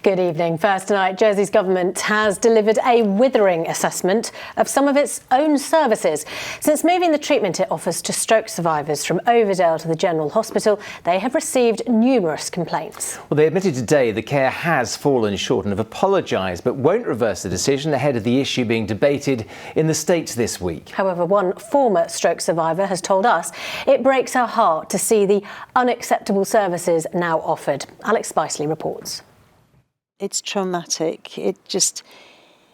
Good evening. First tonight, Jersey's government has delivered a withering assessment of some of its own services. Since moving the treatment it offers to stroke survivors from Overdale to the General Hospital, they have received numerous complaints. Well, they admitted today the care has fallen short and have apologised, but won't reverse the decision ahead of the issue being debated in the States this week. However, one former stroke survivor has told us it breaks her heart to see the unacceptable services now offered. Alex Spiceley reports. It's traumatic. It just,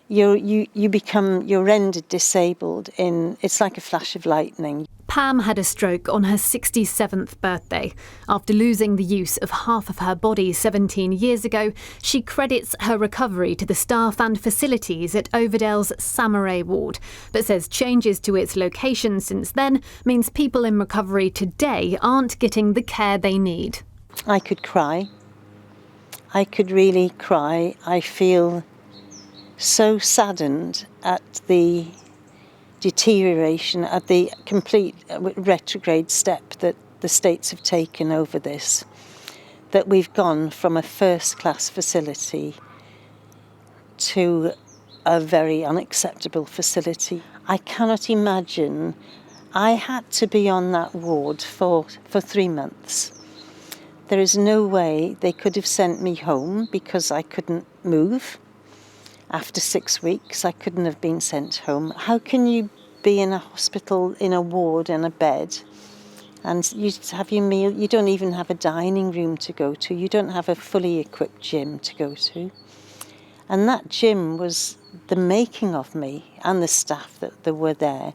you're rendered disabled it's like a flash of lightning. Pam had a stroke on her 67th birthday. After losing the use of half of her body 17 years ago, she credits her recovery to the staff and facilities at Overdale's Samurai ward, but says changes to its location since then means people in recovery today aren't getting the care they need. I could cry. I could really cry. I feel so saddened at the deterioration, at the complete retrograde step that the States have taken over this, that we've gone from a first-class facility to a very unacceptable facility. I cannot imagine. I had to be on that ward for 3 months. There is no way they could have sent me home because I couldn't move. After 6 weeks, I couldn't have been sent home. How can you be in a hospital, in a ward, in a bed, and you have your meal? You don't even have a dining room to go to. You don't have a fully equipped gym to go to. And that gym was the making of me and the staff that were there.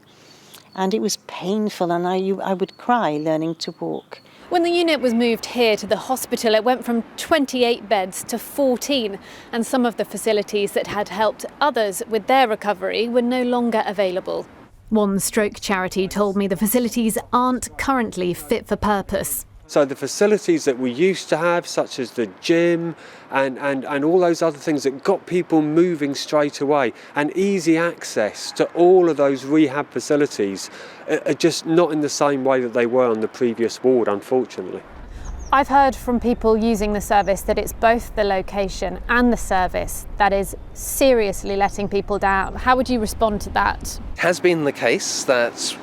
And it was painful, and I would cry learning to walk. When the unit was moved here to the hospital, it went from 28 beds to 14, and some of the facilities that had helped others with their recovery were no longer available. One stroke charity told me the facilities aren't currently fit for purpose. So the facilities that we used to have, such as the gym and all those other things that got people moving straight away, and easy access to all of those rehab facilities, are just not in the same way that they were on the previous ward, unfortunately. I've heard from people using the service that it's both the location and the service that is seriously letting people down. How would you respond to that? It has been the case that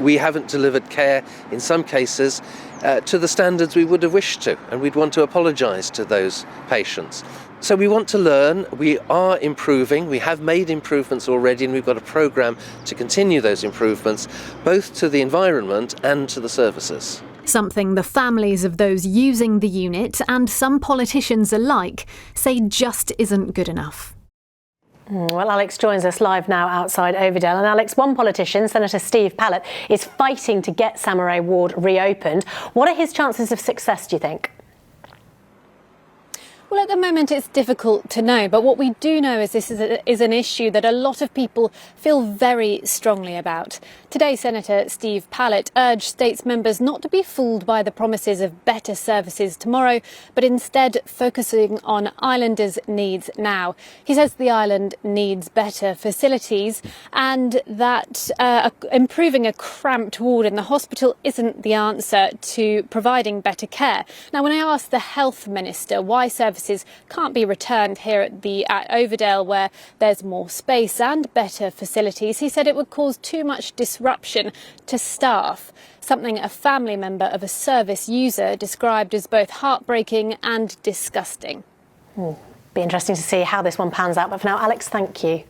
we haven't delivered care in some cases to the standards we would have wished to, and we'd want to apologise to those patients. So we want to learn. We are improving. We have made improvements already, and we've got a programme to continue those improvements, both to the environment and to the services. Something the families of those using the unit and some politicians alike say just isn't good enough. Well, Alex joins us live now outside Overdale. And Alex, one politician, Senator Steve Pallett, is fighting to get Samurai ward reopened. What are his chances of success, do you think? Well, at the moment it's difficult to know, but what we do know is this is an issue that a lot of people feel very strongly about. Today, Senator Steve Pallett urged States members not to be fooled by the promises of better services tomorrow, but instead focusing on islanders' needs now. He says the island needs better facilities and that improving a cramped ward in the hospital isn't the answer to providing better care. Now, when I asked the Health Minister why services can't be returned here at Overdale, where there's more space and better facilities, he said it would cause too much disruption to staff, something a family member of a service user described as both heartbreaking and disgusting. Be interesting to see how this one pans out, but for now, Alex, thank you.